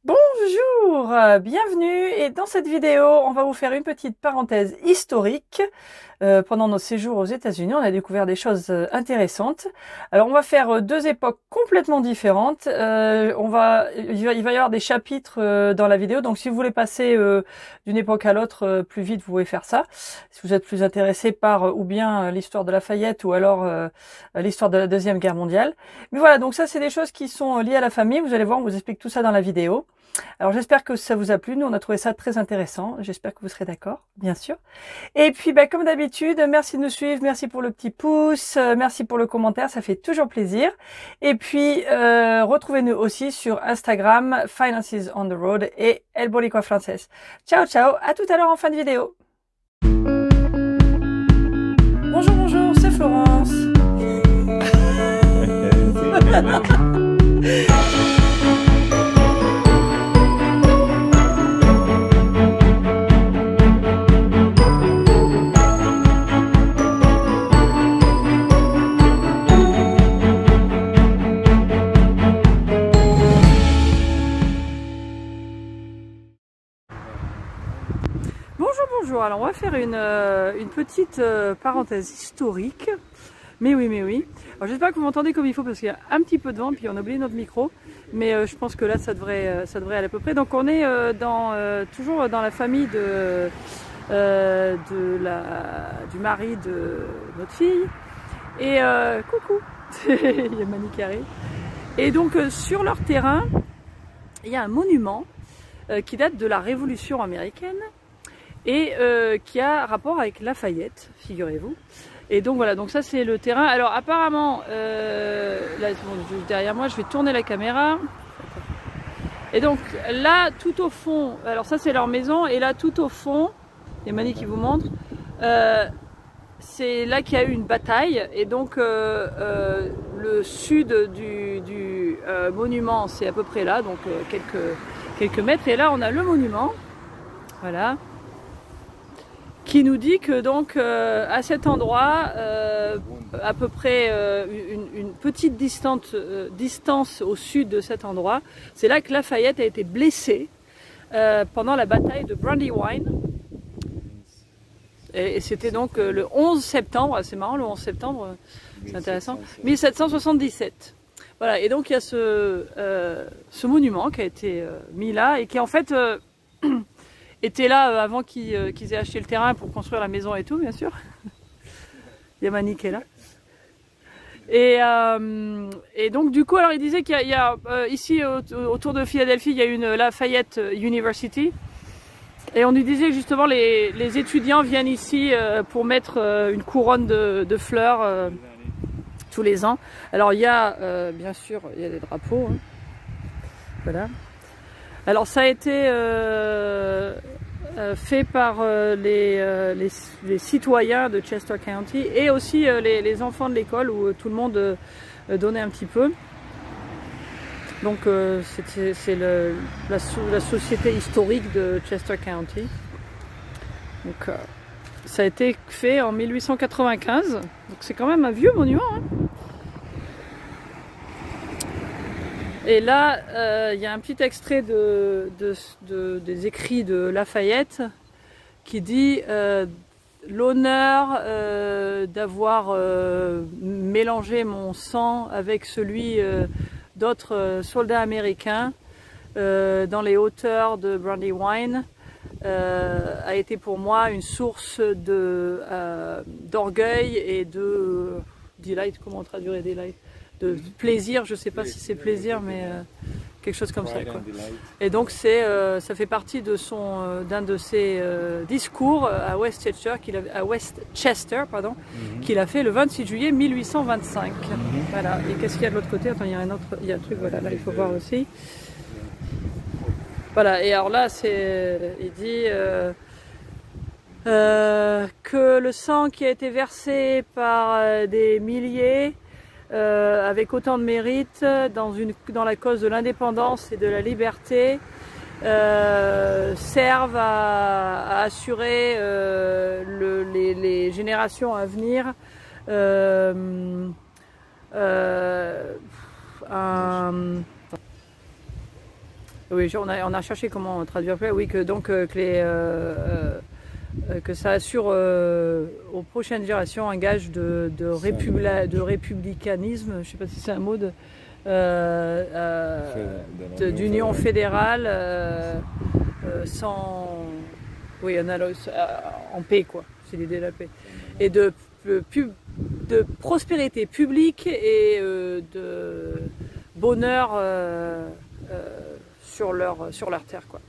Bonjour, bienvenue et dans cette vidéo on va vous faire une petite parenthèse historique. Pendant nos séjours aux États-Unis, on a découvert des choses intéressantes. Alors on va faire deux époques complètement différentes. Il va y avoir des chapitres dans la vidéo, donc si vous voulez passer d'une époque à l'autre plus vite, vous pouvez faire ça. Si vous êtes plus intéressé par ou bien l'histoire de Lafayette ou alors l'histoire de la Deuxième Guerre mondiale. Mais voilà, donc ça c'est des choses qui sont liées à la famille. Vous allez voir, on vous explique tout ça dans la vidéo. Alors j'espère que ça vous a plu, nous on a trouvé ça très intéressant, j'espère que vous serez d'accord, bien sûr. Et puis comme d'habitude, merci de nous suivre, merci pour le petit pouce, merci pour le commentaire, ça fait toujours plaisir. Et puis retrouvez-nous aussi sur Instagram, Finances on the Road et El Boricua Frances. Ciao ciao, à tout à l'heure en fin de vidéo. Bonjour, bonjour, c'est Florence. Bonjour, alors on va faire une petite parenthèse historique. Mais oui. Alors j'espère que vous m'entendez comme il faut parce qu'il y a un petit peu de vent, puis on a oublié notre micro. Mais je pense que là ça devrait aller à peu près. Donc on est toujours dans la famille du mari de notre fille. Et coucou, il y a Mani qui arrive. Et donc sur leur terrain, il y a un monument qui date de la Révolution américaine. Et qui a rapport avec Lafayette, figurez-vous. Et donc voilà, donc ça c'est le terrain. Alors apparemment, là derrière moi, je vais tourner la caméra. Et donc là, tout au fond, alors ça c'est leur maison, et là tout au fond, il y a Mani qui vous montre, c'est là qu'il y a eu une bataille. Et donc le sud du monument, c'est à peu près là, donc quelques mètres. Et là on a le monument, voilà, qui nous dit que donc à cet endroit, à peu près une petite distance au sud de cet endroit, c'est là que Lafayette a été blessé pendant la bataille de Brandywine. Et c'était donc le 11 septembre, c'est marrant le 11 septembre, c'est intéressant, 1777. Voilà, et donc il y a ce monument qui a été mis là et qui en fait était là avant qu'ils aient acheté le terrain pour construire la maison et tout, bien sûr. Il y a Mani qui est là. Et donc du coup, alors il disait qu'il y a ici autour de Philadelphie, il y a une Lafayette University. Et on nous disait que justement les étudiants viennent ici pour mettre une couronne de fleurs tous les ans. Alors il y a bien sûr, il y a des drapeaux. Hein. Voilà. Alors ça a été fait par les citoyens de Chester County et aussi les enfants de l'école où tout le monde donnait un petit peu. Donc c'est la société historique de Chester County. Donc ça a été fait en 1895. Donc c'est quand même un vieux monument. Hein. Et là, il y a un petit extrait des écrits de Lafayette qui dit l'honneur d'avoir mélangé mon sang avec celui d'autres soldats américains dans les hauteurs de Brandywine a été pour moi une source d'orgueil et de delight, comment on traduirait delight, de plaisir, je sais pas si c'est plaisir, mais quelque chose comme ça, quoi. Et donc ça fait partie de d'un de ses discours à Westchester qu'il a fait le 26 juillet 1825. Voilà. Et qu'est-ce qu'il y a de l'autre côté? Attends, il y a un truc, voilà, là il faut voir aussi. Voilà. Et alors là il dit que le sang qui a été versé par des milliers avec autant de mérite dans la cause de l'indépendance et de la liberté servent à assurer les générations à venir Oui, on a cherché comment traduire. Oui, que donc que ça assure aux prochaines générations un gage de républicanisme, je ne sais pas si c'est un mot, d'union fédérale sans... Oui, en paix, quoi, c'est l'idée de la paix. Et de prospérité publique et de bonheur sur leur terre, quoi.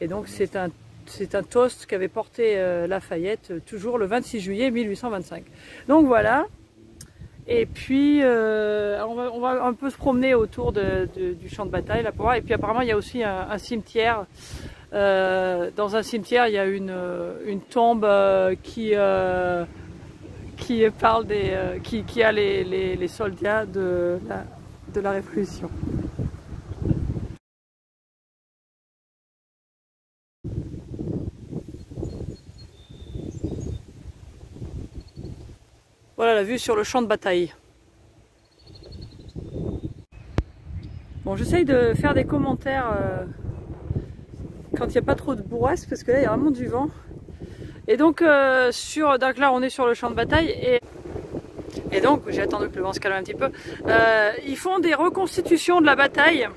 Et donc c'est un toast qu'avait porté Lafayette toujours le 26 juillet 1825. Donc voilà. Et puis on va un peu se promener autour du champ de bataille là pour voir. Et puis apparemment il y a aussi un cimetière. Dans un cimetière il y a une tombe qui parle qui a les soldats de la Révolution. Voilà la vue sur le champ de bataille. Bon, j'essaye de faire des commentaires quand il n'y a pas trop de bourrasque, parce que là il y a vraiment du vent. Et donc, donc là on est sur le champ de bataille et donc j'ai attendu que le vent se calme un petit peu. Ils font des reconstitutions de la bataille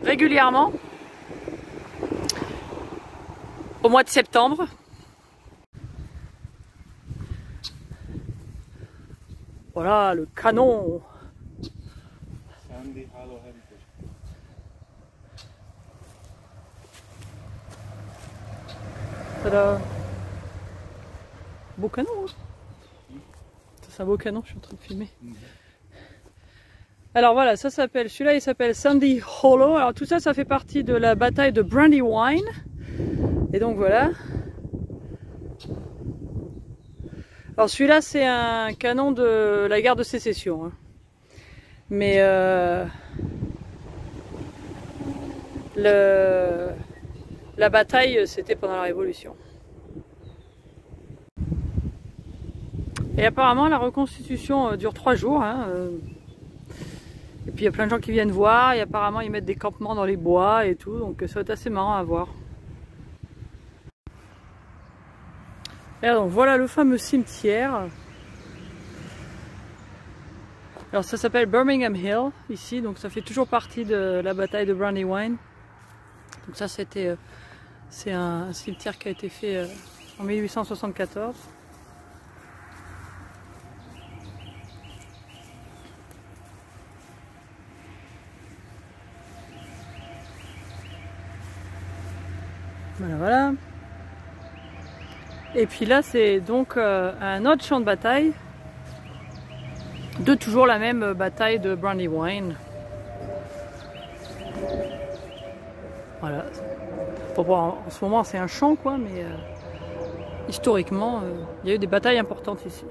régulièrement au mois de septembre. Voilà le canon. Tada. Beau canon, hein. C'est un beau canon, je suis en train de filmer. Alors voilà, ça s'appelle, celui-là il s'appelle Sandy Hollow. Alors tout ça, ça fait partie de la bataille de Brandywine. Et donc voilà. Alors celui-là c'est un canon de la guerre de sécession, hein. Mais la bataille c'était pendant la Révolution. Et apparemment la reconstitution dure 3 jours, hein. Et puis il y a plein de gens qui viennent voir, et apparemment ils mettent des campements dans les bois et tout, donc ça va être assez marrant à voir. Et donc voilà le fameux cimetière. Alors ça s'appelle Birmingham Hill ici, donc ça fait toujours partie de la bataille de Brandywine. Donc ça c'est un cimetière qui a été fait en 1874. Voilà, voilà. Et puis là c'est donc un autre champ de bataille de toujours la même bataille de Brandywine. Voilà. En ce moment c'est un champ quoi, mais historiquement il y a eu des batailles importantes ici.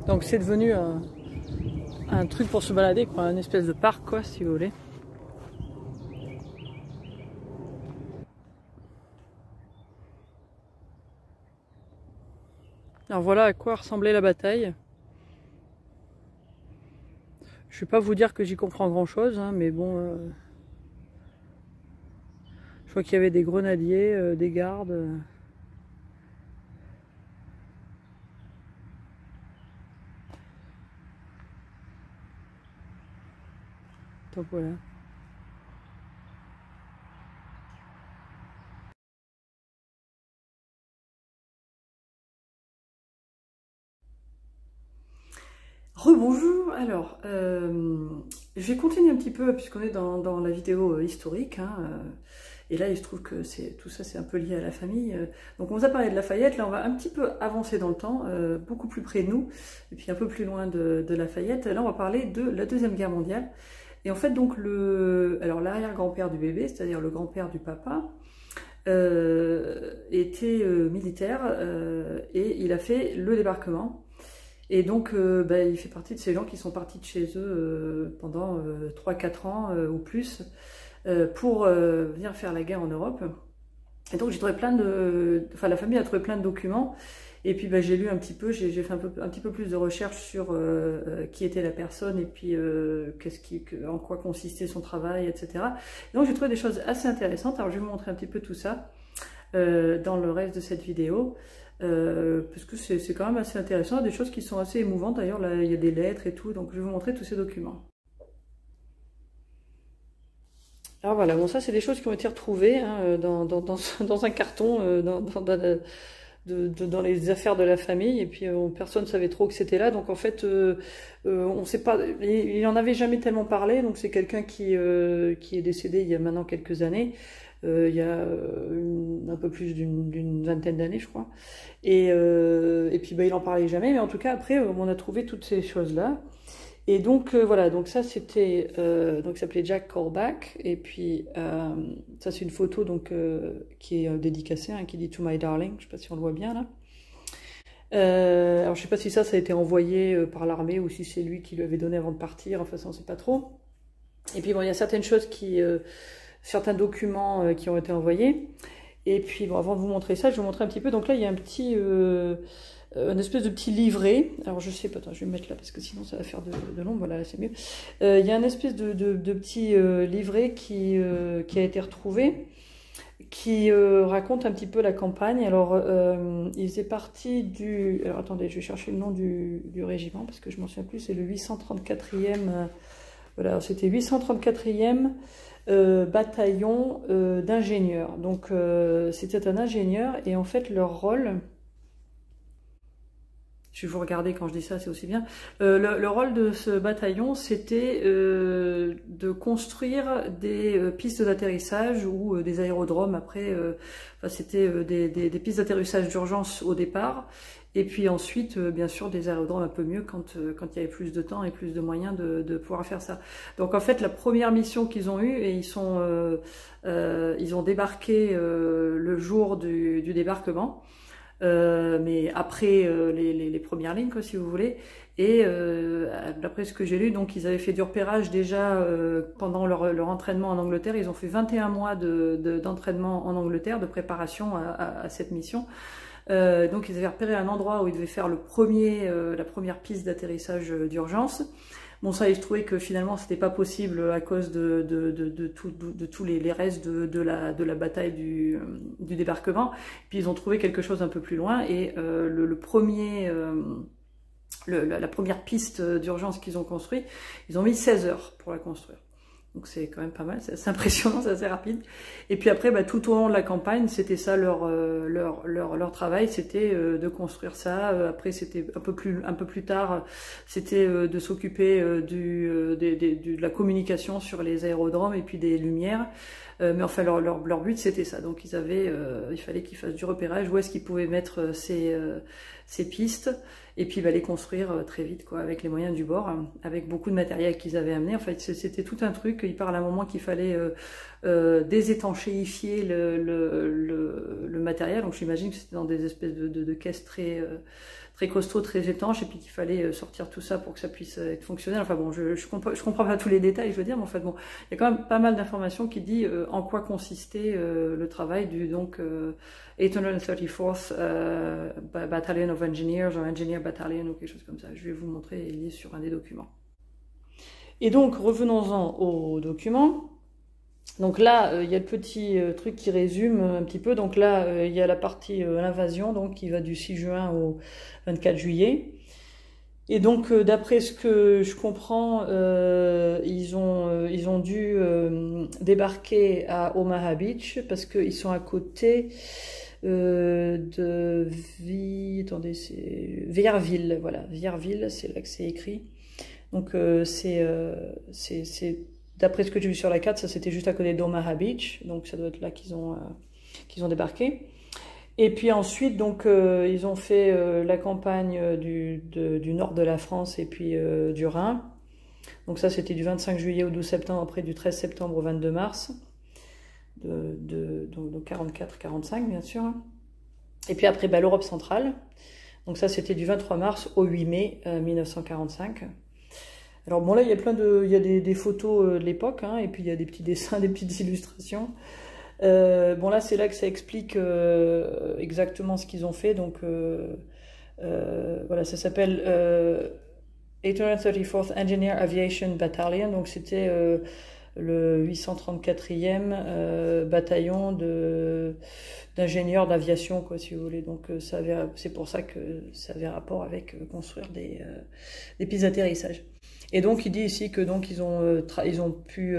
Donc c'est devenu un truc pour se balader, quoi, une espèce de parc quoi si vous voulez. Alors voilà à quoi ressemblait la bataille. Je ne vais pas vous dire que j'y comprends grand chose, hein, mais bon, je vois qu'il y avait des grenadiers, des gardes. Donc voilà. Rebonjour, alors je vais continuer un petit peu puisqu'on est dans la vidéo historique, hein, et là il se trouve que tout ça c'est un peu lié à la famille. Donc on vous a parlé de Lafayette, là on va un petit peu avancer dans le temps, beaucoup plus près de nous, et puis un peu plus loin de Lafayette. Là on va parler de la Deuxième Guerre mondiale, et en fait donc l'arrière-grand-père du bébé, c'est-à-dire le grand-père du papa, était militaire et il a fait le débarquement. Et donc, il fait partie de ces gens qui sont partis de chez eux pendant 3-4 ans ou plus pour venir faire la guerre en Europe. Et donc, j'ai trouvé la famille a trouvé plein de documents. Et puis j'ai lu un petit peu, j'ai fait un petit peu plus de recherche sur qui était la personne et puis en quoi consistait son travail, etc. Donc j'ai trouvé des choses assez intéressantes. Alors je vais vous montrer un petit peu tout ça dans le reste de cette vidéo. Parce que c'est quand même assez intéressant, des choses qui sont assez émouvantes. D'ailleurs là il y a des lettres et tout, donc je vais vous montrer tous ces documents. Alors voilà, bon ça c'est des choses qui ont été retrouvées hein, dans un carton, dans les affaires de la famille, et puis personne ne savait trop que c'était là, donc en fait on sait pas, il en avait jamais tellement parlé, donc c'est quelqu'un qui est décédé il y a maintenant quelques années, il y a un peu plus d'une vingtaine d'années je crois, et puis il en parlait jamais, mais en tout cas après on a trouvé toutes ces choses-là. Et donc voilà, donc ça c'était, donc ça s'appelait Jack Colback, et puis ça c'est une photo donc qui est dédicacée, hein, qui dit To My Darling, je sais pas si on le voit bien là. Alors je sais pas si ça a été envoyé par l'armée ou si c'est lui qui lui avait donné avant de partir, enfin ça on sait pas trop. Et puis bon, il y a certaines choses certains documents qui ont été envoyés. Et puis bon, avant de vous montrer ça, je vais vous montrer un petit peu. Donc là il y a un petit une espèce de petit livret, alors je sais pas, attends, je vais me mettre là parce que sinon ça va faire de l'ombre, voilà, c'est mieux. Il y a une espèce de petit livret qui a été retrouvé, qui raconte un petit peu la campagne. Alors, il faisait partie du... Alors attendez, je vais chercher le nom du régiment parce que je m'en souviens plus, c'est le 834e, voilà, c'était 834e bataillon d'ingénieurs. Donc, c'était un ingénieur et en fait, leur rôle... Je vais vous regarder quand je dis ça, c'est aussi bien. Le rôle de ce bataillon, c'était de construire des pistes d'atterrissage ou des aérodromes. Après, c'était des pistes d'atterrissage d'urgence au départ. Et puis ensuite, bien sûr, des aérodromes un peu mieux quand il y avait plus de temps et plus de moyens de pouvoir faire ça. Donc en fait, la première mission qu'ils ont eue, et ils ont débarqué le jour du débarquement. Mais après les premières lignes, quoi, si vous voulez. Et d'après ce que j'ai lu, donc ils avaient fait du repérage déjà pendant leur entraînement en Angleterre. Ils ont fait 21 mois d'entraînement en Angleterre, de préparation à cette mission. Donc ils avaient repéré un endroit où ils devaient faire la première piste d'atterrissage d'urgence. Bon, ça, je trouvais que finalement, c'était pas possible à cause de tous les restes de la bataille du débarquement. Puis ils ont trouvé quelque chose un peu plus loin, et la première piste d'urgence qu'ils ont construite, ils ont mis 16 heures pour la construire. Donc c'est quand même pas mal, c'est assez impressionnant, c'est assez rapide. Et puis après, tout au long de la campagne, c'était ça leur travail, c'était de construire ça. Après, c'était un peu plus tard, c'était de s'occuper de la communication sur les aérodromes et puis des lumières. Mais enfin, leur but, c'était ça. Donc il fallait qu'ils fassent du repérage, où est-ce qu'ils pouvaient mettre ces pistes, et puis les construire très vite, quoi, avec les moyens du bord, avec beaucoup de matériel qu'ils avaient amené. En fait, c'était tout un truc. Il parle à un moment qu'il fallait désétanchéifier le matériel. Donc j'imagine que c'était dans des espèces de caisses très costaud, très étanche, et puis qu'il fallait sortir tout ça pour que ça puisse être fonctionnel. Enfin bon, je comprends pas tous les détails, je veux dire, mais en fait bon, il y a quand même pas mal d'informations qui dit en quoi consistait le travail du 834th Battalion of Engineers, ou Engineer Battalion, ou quelque chose comme ça. Je vais vous montrer, il est sur un des documents. Et donc, revenons-en aux documents. Donc là, il y a le petit truc qui résume un petit peu. Donc là, il y a la partie l'invasion, donc qui va du 6 juin au 24 juillet. Et donc, d'après ce que je comprends, ils ont dû débarquer à Omaha Beach parce qu'ils sont à côté de Vierville. Voilà, Vierville, c'est là que c'est écrit. Donc d'après ce que j'ai vu sur la carte, ça c'était juste à côté d'Omaha Beach, donc ça doit être là qu'ils ont débarqué. Et puis ensuite, donc ils ont fait la campagne du nord de la France et puis du Rhin. Donc ça c'était du 25 juillet au 12 septembre, après du 13 septembre au 22 mars, donc 44-45 bien sûr. Et puis après l'Europe centrale, donc ça c'était du 23 mars au 8 mai 1945. Alors bon là il y a des photos de l'époque, hein, et puis il y a des petits dessins, des petites illustrations. Bon là c'est là que ça explique exactement ce qu'ils ont fait. Donc voilà, ça s'appelle 834th Engineer Aviation Battalion. Donc c'était le 834e bataillon d'ingénieurs d'aviation, quoi, si vous voulez. Donc c'est pour ça que ça avait rapport avec construire des pistes d'atterrissage. Et donc il dit ici que donc ils ont pu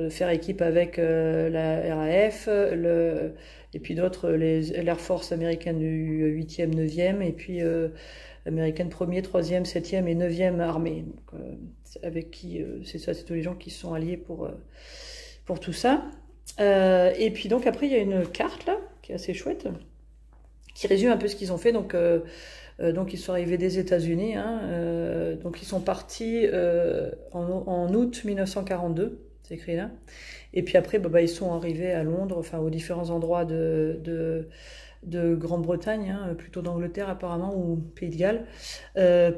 faire équipe avec la RAF, et puis d'autres, l'Air Force américaine du 8e, 9e, et puis américaine 1er, 3e, 7e et 9e armée. Donc, avec qui, c'est ça, c'est tous les gens qui se sont alliés pour tout ça. Et puis donc après il y a une carte là, qui est assez chouette, qui résume un peu ce qu'ils ont fait. Donc ils sont arrivés des États-Unis, hein, donc ils sont partis en août 1942, c'est écrit là. Et puis après, ils sont arrivés à Londres, enfin aux différents endroits de Grande-Bretagne, hein, plutôt d'Angleterre apparemment, ou Pays de Galles,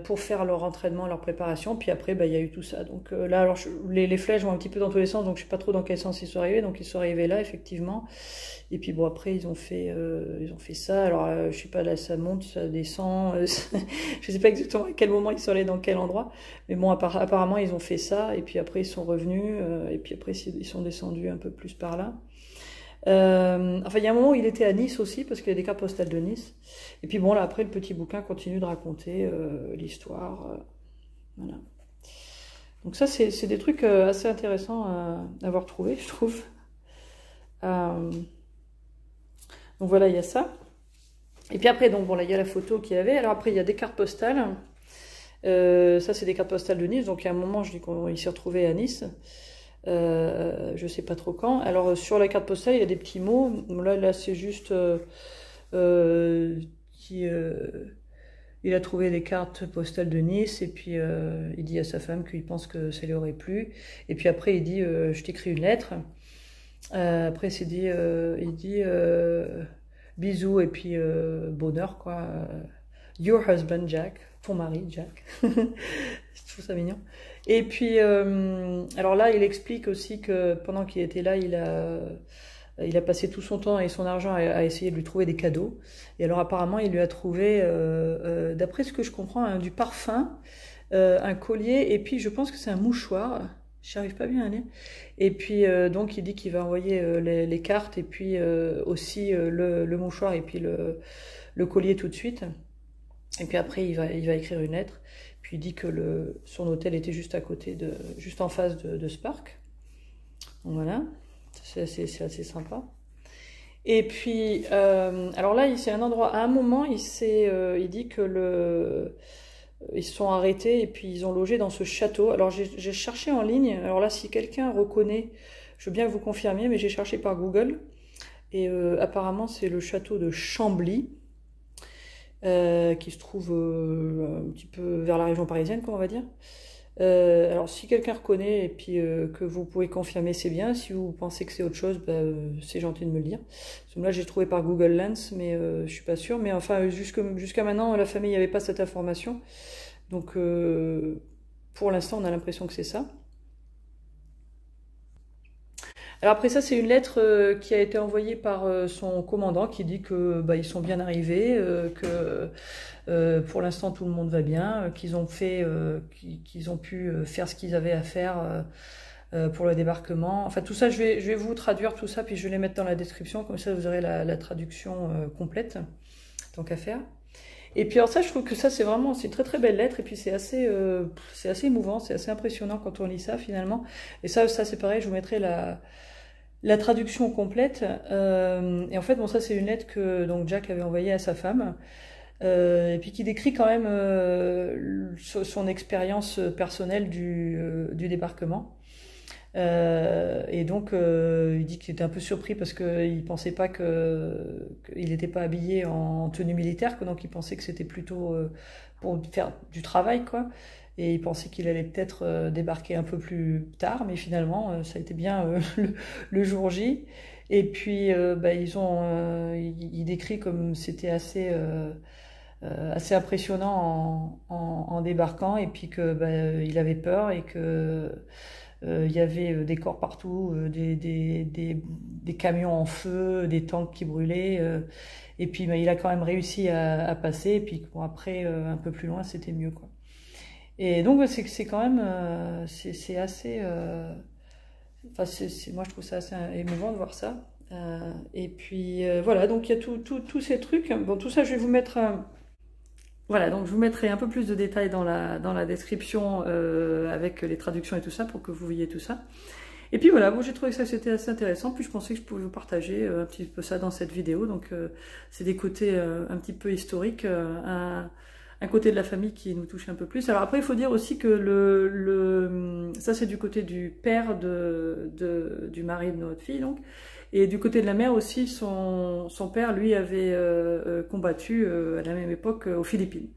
pour faire leur entraînement, leur préparation. Puis après, il y a eu tout ça. Donc là, alors les flèches vont un petit peu dans tous les sens, donc je sais pas trop dans quel sens ils sont arrivés. Donc ils sont arrivés là, effectivement. Et puis bon, après ils ont fait ça. Alors je sais pas, là ça monte, ça descend. Je sais pas exactement à quel moment ils sont allés dans quel endroit. Mais bon, apparemment ils ont fait ça. Et puis après ils sont revenus. Et puis après ils sont descendus un peu plus par là. Enfin, il y a un moment où il était à Nice aussi, parce qu'il y a des cartes postales de Nice. Et puis bon, là, après, le petit bouquin continue de raconter l'histoire. Voilà. Donc ça, c'est des trucs assez intéressants à avoir trouvé, je trouve. Donc voilà, il y a ça. Et puis après, donc bon, là, il y a la photo qu'il y avait. Alors après, il y a des cartes postales. Ça, c'est des cartes postales de Nice. Donc il y a un moment, je dis qu'il s'est retrouvé à Nice. Je sais pas trop quand. Alors sur la carte postale, il y a des petits mots. Là c'est juste il a trouvé des cartes postales de Nice, et puis il dit à sa femme qu'il pense que ça lui aurait plu. Et puis après il dit je t'écris une lettre. Après il dit bisous et puis bonheur, quoi. Your husband Jack, ton mari Jack. Je trouve ça mignon. Et puis, alors là, il explique aussi que pendant qu'il était là, il a passé tout son temps et son argent à essayer de lui trouver des cadeaux. Et alors apparemment, il lui a trouvé, d'après ce que je comprends, du parfum, un collier, et puis je pense que c'est un mouchoir. J'arrive pas bien à lire. Et puis donc il dit qu'il va envoyer les cartes, et puis aussi le mouchoir, et puis le collier tout de suite. Et puis après, il va écrire une lettre. Puis il dit que son hôtel était juste à côté, juste en face de Spark. Donc voilà, c'est assez sympa. Et puis, alors là, c'est un endroit, à un moment, il dit que ils se sont arrêtés et puis ils ont logé dans ce château. Alors j'ai cherché en ligne, alors là, si quelqu'un reconnaît, je veux bien vous confirmer, mais j'ai cherché par Google. Et apparemment, c'est le château de Chambly. Qui se trouve un petit peu vers la région parisienne, quoi, on va dire. Alors si quelqu'un reconnaît et puis que vous pouvez confirmer, c'est bien. Si vous pensez que c'est autre chose, c'est gentil de me le dire. Là j'ai trouvé par Google Lens, mais je suis pas sûre. Mais enfin jusqu'à maintenant, la famille n'avait pas cette information. Donc pour l'instant, on a l'impression que c'est ça. Alors après ça, c'est une lettre qui a été envoyée par son commandant, qui dit que ils sont bien arrivés, que pour l'instant tout le monde va bien, qu'ils ont pu faire ce qu'ils avaient à faire pour le débarquement. Enfin tout ça, je vais vous traduire tout ça, puis je vais les mettre dans la description, comme ça vous aurez la traduction complète, tant qu'à faire. Et puis alors ça, je trouve que ça c'est une très très belle lettre, et puis c'est assez émouvant, c'est assez impressionnant quand on lit ça finalement. Et ça c'est pareil, je vous mettrai la traduction complète. Et en fait, bon, ça c'est une lettre que donc Jack avait envoyée à sa femme, et puis qui décrit quand même son expérience personnelle du débarquement. Et donc il dit qu'il était un peu surpris parce qu'il pensait pas qu'il n'était pas habillé en tenue militaire, donc il pensait que c'était plutôt pour faire du travail, quoi. Et il pensait qu'il allait peut-être débarquer un peu plus tard, mais finalement ça a été bien le jour J. Et puis il décrit comme c'était assez assez impressionnant en débarquant, et puis que il avait peur et que il y avait des corps partout, des camions en feu, des tanks qui brûlaient, et puis il a quand même réussi à passer, et puis bon, après un peu plus loin c'était mieux quoi. Et donc c'est quand même c'est assez enfin moi je trouve ça assez émouvant de voir ça. Et puis voilà, donc il y a tous ces trucs. Bon, tout ça je vais vous mettre voilà, donc je vous mettrai un peu plus de détails dans la description avec les traductions et tout ça pour que vous voyez tout ça. Et puis voilà, bon, j'ai trouvé que ça c'était assez intéressant, puis je pensais que je pouvais vous partager un petit peu ça dans cette vidéo. Donc c'est des côtés un petit peu historiques, un côté de la famille qui nous touche un peu plus. Alors après il faut dire aussi que ça c'est du côté du père du mari de notre fille donc. Et du côté de la mère aussi, son père, lui, avait combattu à la même époque aux Philippines.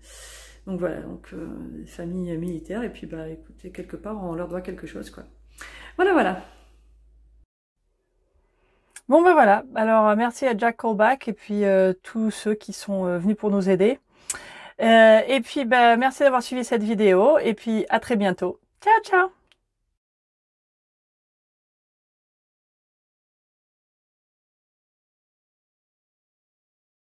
Donc voilà, donc des familles militaires, et puis bah écoutez, quelque part, on leur doit quelque chose, quoi. Voilà, voilà. Bon ben voilà, alors merci à Jack Colback et puis tous ceux qui sont venus pour nous aider. Et puis merci d'avoir suivi cette vidéo, et puis à très bientôt. Ciao, ciao!